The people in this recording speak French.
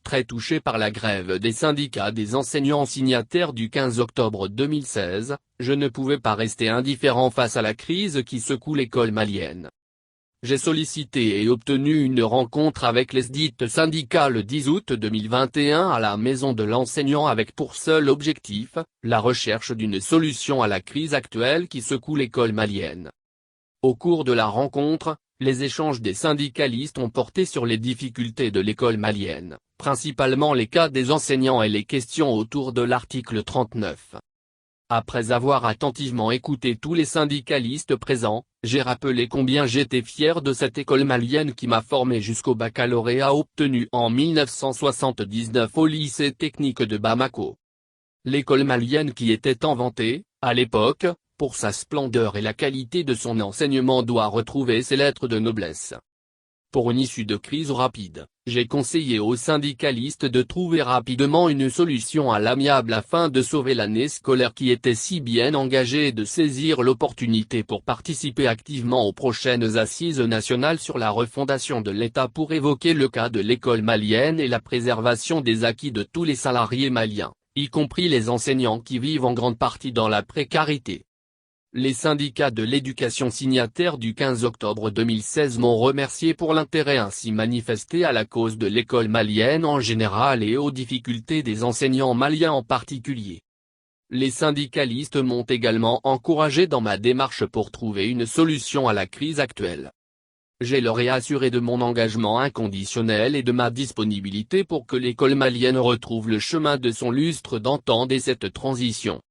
très touché par la grève des syndicats des enseignants signataires du 15 octobre 2016, je ne pouvais pas rester indifférent face à la crise qui secoue l'école malienne. J'ai sollicité et obtenu une rencontre avec les SDIT syndicats le 10 août 2021 à la maison de l'enseignant avec pour seul objectif, la recherche d'une solution à la crise actuelle qui secoue l'école malienne. Au cours de la rencontre, les échanges des syndicalistes ont porté sur les difficultés de l'école malienne, principalement les cas des enseignants et les questions autour de l'article 39. Après avoir attentivement écouté tous les syndicalistes présents, j'ai rappelé combien j'étais fier de cette école malienne qui m'a formé jusqu'au baccalauréat obtenu en 1979 au lycée technique de Bamako. L'école malienne qui était tant vantée, à l'époque, pour sa splendeur et la qualité de son enseignement doit retrouver ses lettres de noblesse. Pour une issue de crise rapide, j'ai conseillé aux syndicalistes de trouver rapidement une solution à l'amiable afin de sauver l'année scolaire qui était si bien engagée et de saisir l'opportunité pour participer activement aux prochaines assises nationales sur la refondation de l'État pour évoquer le cas de l'école malienne et la préservation des acquis de tous les salariés maliens, y compris les enseignants qui vivent en grande partie dans la précarité. Les syndicats de l'éducation signataires du 15 octobre 2016 m'ont remercié pour l'intérêt ainsi manifesté à la cause de l'école malienne en général et aux difficultés des enseignants maliens en particulier. Les syndicalistes m'ont également encouragé dans ma démarche pour trouver une solution à la crise actuelle. Je leur ai assuré de mon engagement inconditionnel et de ma disponibilité pour que l'école malienne retrouve le chemin de son lustre d'antan dès cette transition.